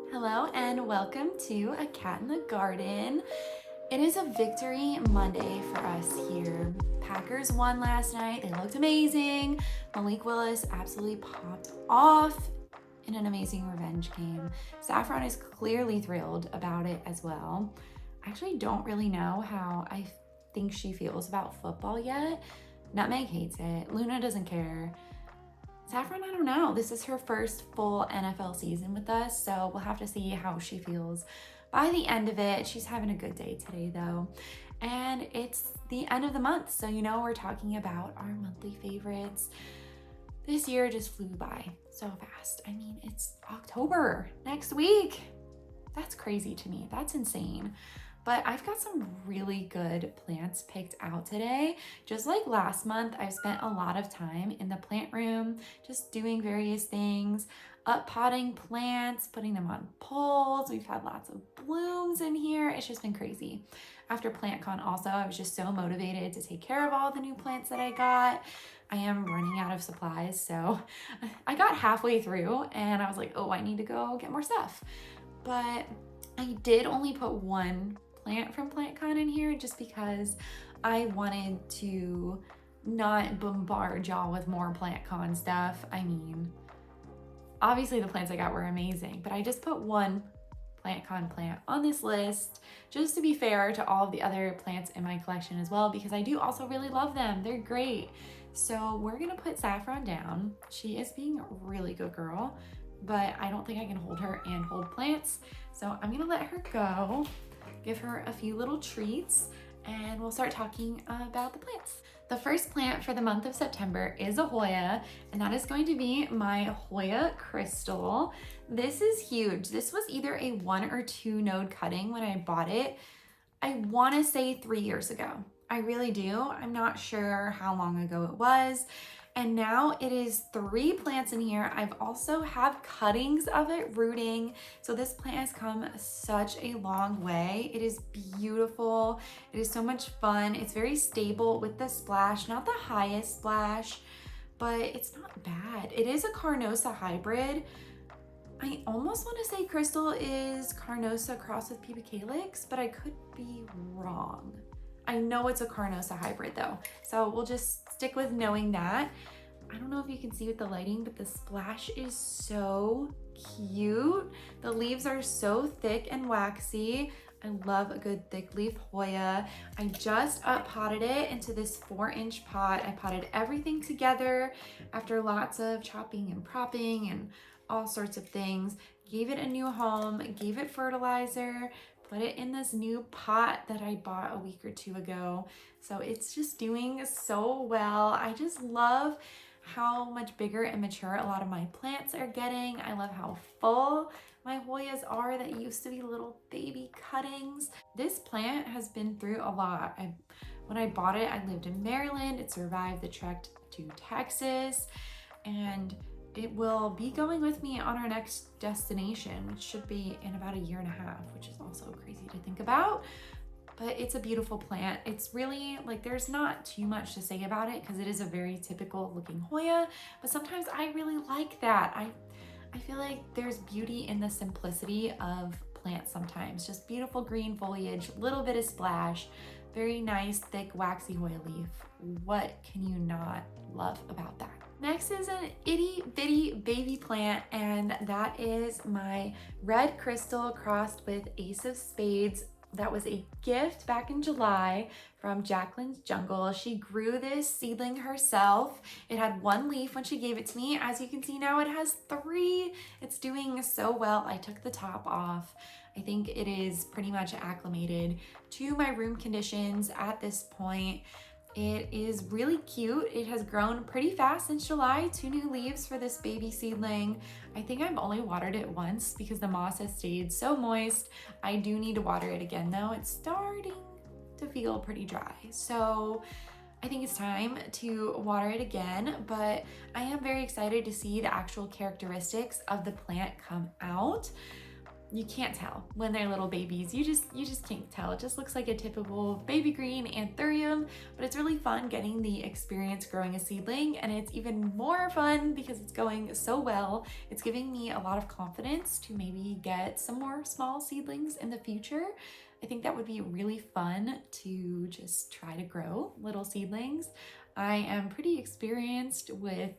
Hello and welcome to A Cat in the Garden. It is a victory Monday for us here. Packers won last night. They looked amazing. Malik Willis absolutely popped off in an amazing revenge game. Saffron is clearly thrilled about it as well. I actually don't really know how I think she feels about football yet. Nutmeg hates it. Luna doesn't care. Saffron, I don't know. This is her first full NFL season with us, so we'll have to see how she feels by the end of it. She's having a good day today, though. And it's the end of the month, so we're talking about our monthly favorites. This year just flew by so fast. I mean, it's October next week. That's crazy to me. That's insane. But I've got some really good plants picked out today. Just like last month, I've spent a lot of time in the plant room, just doing various things, up potting plants, putting them on poles. We've had lots of blooms in here. It's just been crazy. After PlantCon also, I was just so motivated to take care of all the new plants that I got. I am running out of supplies, so I got halfway through and I was like, oh, I need to go get more stuff. But I did only put one plant from PlantCon in here just because I wanted to not bombard y'all with more PlantCon stuff. I mean, obviously the plants I got were amazing, but I just put one PlantCon plant on this list just to be fair to all of the other plants in my collection as well, because I do also really love them. They're great. So we're gonna put Saffron down. She is being a really good girl, but I don't think I can hold her and hold plants. So I'm gonna let her go, give her a few little treats, and we'll start talking about the plants. The first plant for the month of September is a Hoya, and that is going to be my Hoya crystal. This is huge. This was either a 1 or 2 node cutting when I bought it. I want to say 3 years ago. I really do. I'm not sure how long ago it was. And now it is 3 plants in here. I've also have cuttings of it rooting. So this plant has come such a long way. It is beautiful. It is so much fun. It's very stable with the splash, not the highest splash, but it's not bad. It is a Carnosa hybrid. I almost want to say crystal is Carnosa crossed with Pubic Calyx, but I could be wrong. I know it's a Carnosa hybrid though, so we'll just stick with knowing that. I don't know if you can see with the lighting, but the splash is so cute. The leaves are so thick and waxy. I love a good thick leaf Hoya. I just up potted it into this 4-inch pot. I potted everything together after lots of chopping and propping and all sorts of things. Gave it a new home, gave it fertilizer, put it in this new pot that I bought a week or 2 ago. So it's just doing so well. I just love how much bigger and mature a lot of my plants are getting. I love how full my Hoyas are that used to be little baby cuttings. This plant has been through a lot. When I bought it, I lived in Maryland. It survived the trek to Texas, and it will be going with me on our next destination, which should be in about 1.5 years, which is also crazy to think about. But it's a beautiful plant. It's really like, there's not too much to say about it because it is a very typical looking Hoya, but sometimes I really like that. I feel like there's beauty in the simplicity of plants sometimes. Just beautiful green foliage, little bit of splash, very nice, thick, waxy Hoya leaf. What can you not love about that? Next is an itty bitty baby plant, and that is my red crystal crossed with Ace of Spades. That was a gift back in July from Jacqueline's Jungle. She grew this seedling herself. It had 1 leaf when she gave it to me. As you can see now, it has 3. It's doing so well. I took the top off. I think it is pretty much acclimated to my room conditions at this point. It is really cute. It has grown pretty fast since July. 2 new leaves for this baby seedling. I think I've only watered it once because the moss has stayed so moist. I do need to water it again though. It's starting to feel pretty dry. So I think it's time to water it again, but I am very excited to see the actual characteristics of the plant come out. you can't tell when they're little babies. You just can't tell. It just looks like a typical baby green Anthurium, but it's really fun getting the experience growing a seedling, and it's even more fun because it's going so well. It's giving me a lot of confidence to maybe get some more small seedlings in the future. I think that would be really fun to just try to grow little seedlings. I am pretty experienced with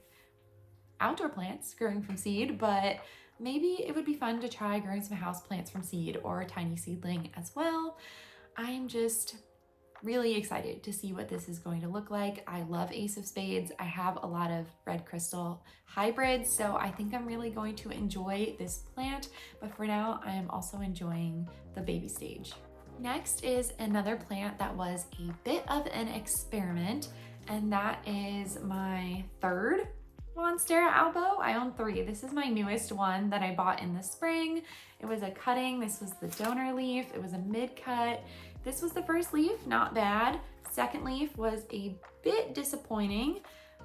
outdoor plants growing from seed, but maybe it would be fun to try growing some houseplants from seed or a tiny seedling as well. I'm just really excited to see what this is going to look like. I love Ace of Spades. I have a lot of red crystal hybrids, so I think I'm really going to enjoy this plant, but for now, I am also enjoying the baby stage. Next is another plant that was a bit of an experiment, and that is my third Monstera albo. I own 3. This is my newest one that I bought in the spring. It was a cutting. This was the donor leaf. It was a mid-cut. This was the first leaf, not bad. Second leaf was a bit disappointing,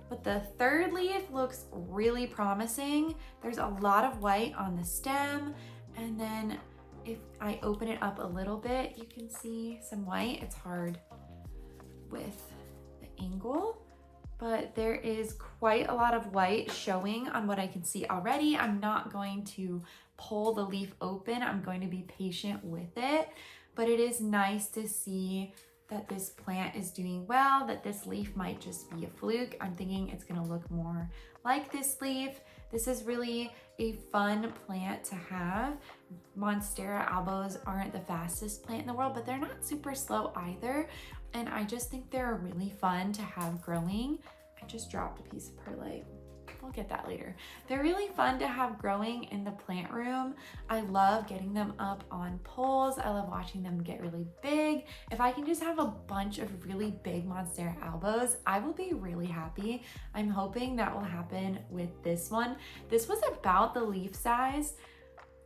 but the third leaf looks really promising. There's a lot of white on the stem, and then if I open it up a little bit, you can see some white. It's hard with the angle, but there is quite a lot of white showing on what I can see already. I'm not going to pull the leaf open. I'm going to be patient with it, but it is nice to see that this plant is doing well, that this leaf might just be a fluke. I'm thinking it's gonna look more like this leaf. This is really a fun plant to have. Monstera albos aren't the fastest plant in the world, but they're not super slow either. And I just think they're really fun to have growing. I just dropped a piece of perlite. We'll get that later. They're really fun to have growing in the plant room. I love getting them up on poles. I love watching them get really big. If I can just have a bunch of really big Monstera albos, I will be really happy. I'm hoping that will happen with this one. This was about the leaf size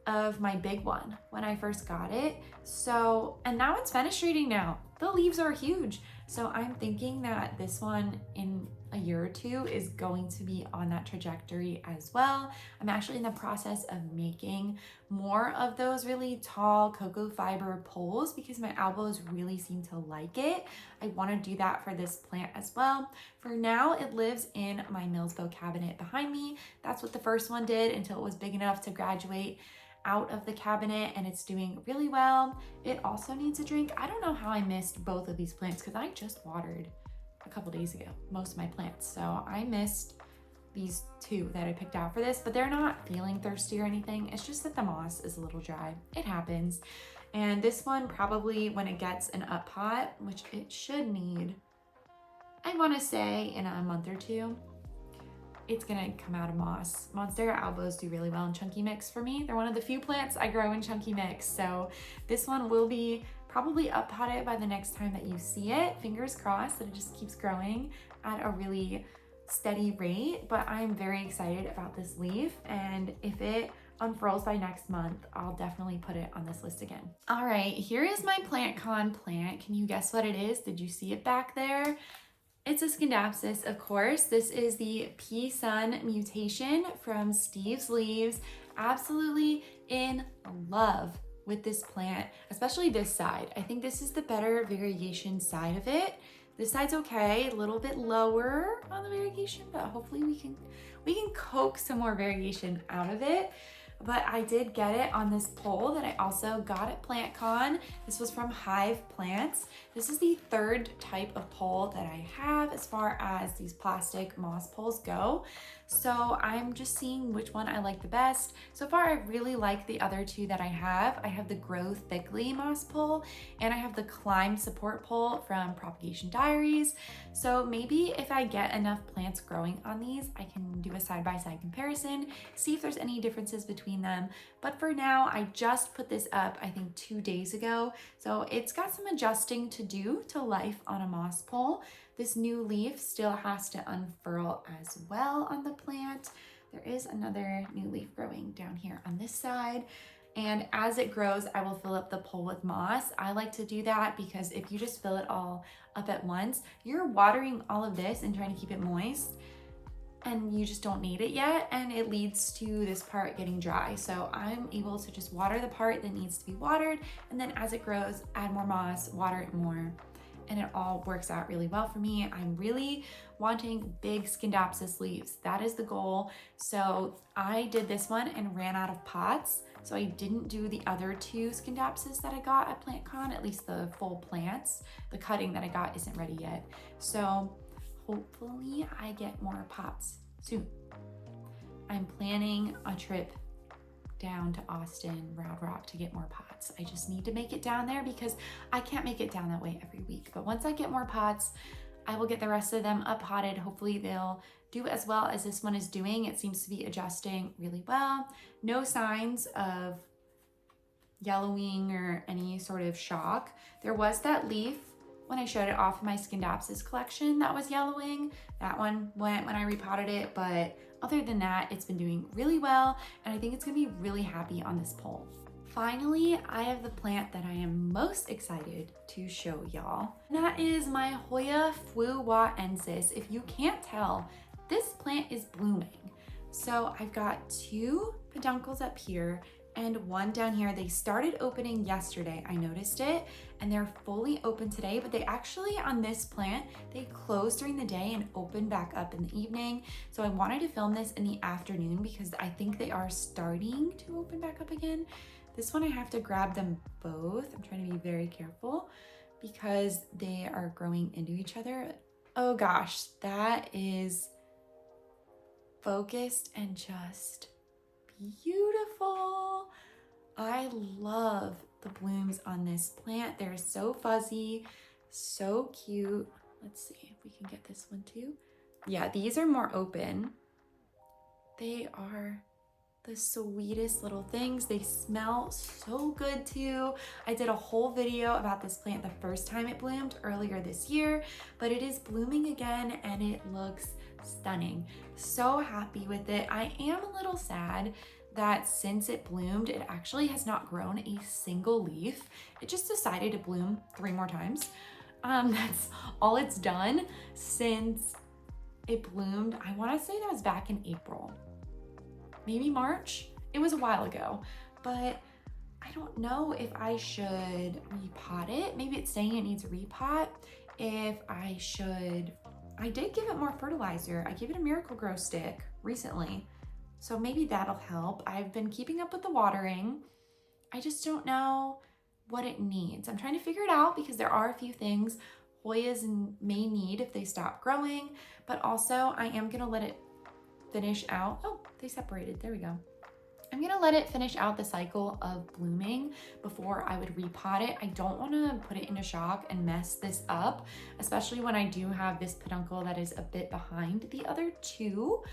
of my big one when I first got it. So, and now it's fenestrating now. The leaves are huge. So I'm thinking that this one in a year or 2 is going to be on that trajectory as well. I'm actually in the process of making more of those really tall cocoa fiber poles because my albos really seem to like it. I want to do that for this plant as well. For now, it lives in my Millsbow cabinet behind me. That's what the first one did until it was big enough to graduate out of the cabinet, and it's doing really well. It also needs a drink. I don't know how I missed both of these plants because I just watered a couple days ago most of my plants, so I missed these 2 that I picked out for this, but they're not feeling thirsty or anything. It's just that the moss is a little dry. It happens. And this one probably, when it gets an up pot, which it should need, I want to say in a month or 2, it's gonna come out of moss. Monstera albos do really well in chunky mix for me. They're one of the few plants I grow in chunky mix. So this one will be probably up potted by the next time that you see it. Fingers crossed that it just keeps growing at a really steady rate, but I'm very excited about this leaf. And if it unfurls by next month, I'll definitely put it on this list again. All right, here is my PlantCon plant. Can you guess what it is? Did you see it back there? It's a Scindapsis, of course. This is the Pea Sun mutation from Steve's Leaves. Absolutely in love with this plant, especially this side. I think this is the better variegation side of it. This side's okay, a little bit lower on the variegation, but hopefully we can coax some more variegation out of it. But I did get it on this pole that I also got at PlantCon. This was from Houseplants. This is the 3rd type of pole that I have as far as these plastic moss poles go. So I'm just seeing which one I like the best. So far, I really like the other 2 that I have. I have the Grow Thickly moss pole, and I have the Climb Support pole from Propagation Diaries. So maybe if I get enough plants growing on these, I can do a side-by-side comparison, see if there's any differences between them. But for now, I just put this up, I think 2 days ago. So it's got some adjusting to do to life on a moss pole. This new leaf still has to unfurl as well on the plant. There is another new leaf growing down here on this side. And as it grows, I will fill up the pole with moss. I like to do that because if you just fill it all up at once, you're watering all of this and trying to keep it moist. and you just don't need it yet, and it leads to this part getting dry. So I'm able to just water the part that needs to be watered, and then as it grows, add more moss, water it more, and it all works out really well for me. I'm really wanting big Scindapsis leaves. That is the goal. So I did this one and ran out of pots. So I didn't do the other two Scindapsis that I got at PlantCon, at least the full plants. The cutting that I got isn't ready yet. So hopefully I get more pots soon. I'm planning a trip down to Austin, Round Rock, to get more pots. I just need to make it down there because I can't make it down that way every week. But once I get more pots, I will get the rest of them up potted. Hopefully they'll do as well as this one is doing. It seems to be adjusting really well. No signs of yellowing or any sort of shock. There was that leaf when I showed it off in my Scindapsis collection that was yellowing. That one went when I repotted it, but other than that, it's been doing really well, and I think it's gonna be really happy on this pole. Finally, I have the plant that I am most excited to show y'all. And that is my Hoya fu-wa-ensis. If you can't tell, this plant is blooming. So I've got two peduncles up here and one down here. They started opening yesterday, I noticed it, and they're fully open today, but they actually, on this plant, they close during the day and open back up in the evening. So I wanted to film this in the afternoon because I think they are starting to open back up again. This one I have to grab them both. I'm trying to be very careful because they are growing into each other. Oh gosh, that is focused and just beautiful. I love the blooms on this plant. They're so fuzzy, so cute. Let's see if we can get this one too. Yeah, these are more open. They are the sweetest little things. They smell so good too. I did a whole video about this plant the first time it bloomed earlier this year, but it is blooming again and it looks stunning. So happy with it. I am a little sad that since it bloomed, it actually has not grown a single leaf. It just decided to bloom 3 more times. That's all it's done since it bloomed. I want to say that was back in April, maybe March. It was a while ago, but I don't know if I should repot it. Maybe it's saying it needs a repot. If I should, I did give it more fertilizer. I gave it a Miracle-Gro stick recently, so maybe that'll help. I've been keeping up with the watering. I just don't know what it needs. I'm trying to figure it out because there are a few things Hoyas may need if they stop growing, but also I am gonna let it finish out. Oh, they separated, there we go. I'm gonna let it finish out the cycle of blooming before I would repot it. I don't wanna put it into shock and mess this up, especially when I do have this peduncle that is a bit behind the other two.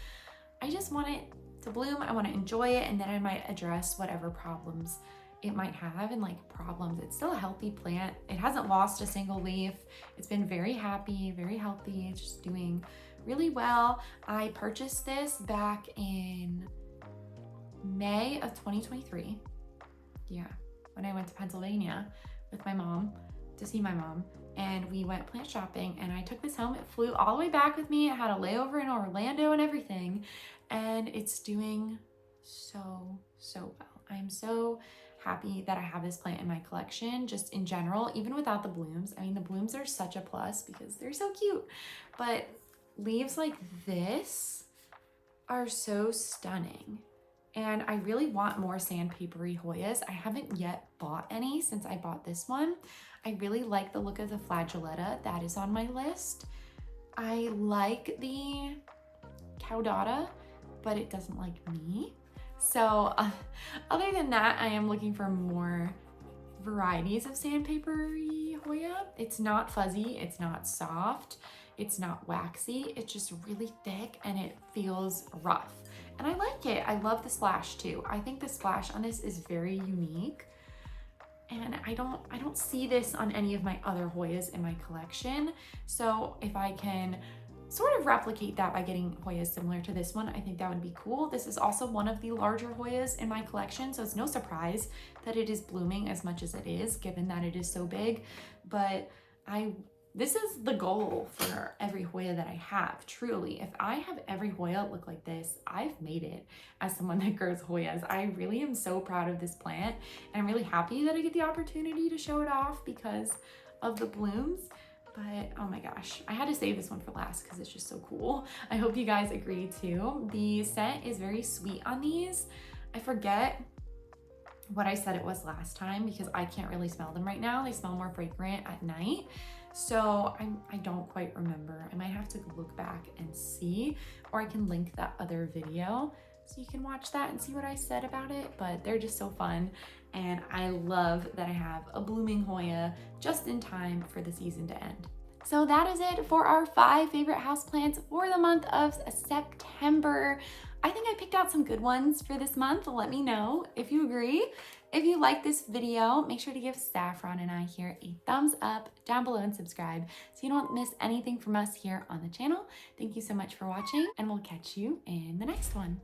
I just want it to bloom, I wanna enjoy it, and then I might address whatever problems it might have. And like problems, it's still a healthy plant. It hasn't lost a single leaf. It's been very happy, very healthy. It's just doing really well. I purchased this back in May of 2023. Yeah, when I went to Pennsylvania with my mom to see my mom, and we went plant shopping, and I took this home. It flew all the way back with me. It had a layover in Orlando and everything, and it's doing so well. I'm so happy that I have this plant in my collection, just in general, even without the blooms. I mean, the blooms are such a plus because they're so cute, but leaves like this are so stunning. And I really want more sandpapery Hoyas. I haven't yet bought any since I bought this one. I really like the look of the flagellata. That is on my list. I like the caudata, but it doesn't like me. So other than that, I am looking for more varieties of sandpapery Hoya. It's not fuzzy, it's not soft, it's not waxy, it's just really thick and it feels rough. And I like it. I love the splash too. I think the splash on this is very unique. And I don't see this on any of my other Hoyas in my collection. So if I can sort of replicate that by getting Hoyas similar to this one, I think that would be cool. This is also one of the larger Hoyas in my collection, so it's no surprise that it is blooming as much as it is, given that it is so big. But I This is the goal for every Hoya that I have, truly. If I have every Hoya look like this, I've made it as someone that grows Hoyas. I really am so proud of this plant, and I'm really happy that I get the opportunity to show it off because of the blooms. But oh my gosh, I had to save this one for last because it's just so cool. I hope you guys agree too. The scent is very sweet on these. I forget what I said it was last time because I can't really smell them right now. They smell more fragrant at night. So I don't quite remember. I might have to look back and see, or I can link that other video so you can watch that and see what I said about it. But they're just so fun. And I love that I have a blooming Hoya just in time for the season to end. So that is it for our 5 favorite houseplants for the month of September. I think I picked out some good ones for this month. Let me know if you agree. If you like this video, make sure to give Saffron and I here a thumbs up down below and subscribe so you don't miss anything from us here on the channel. Thank you so much for watching, and we'll catch you in the next one.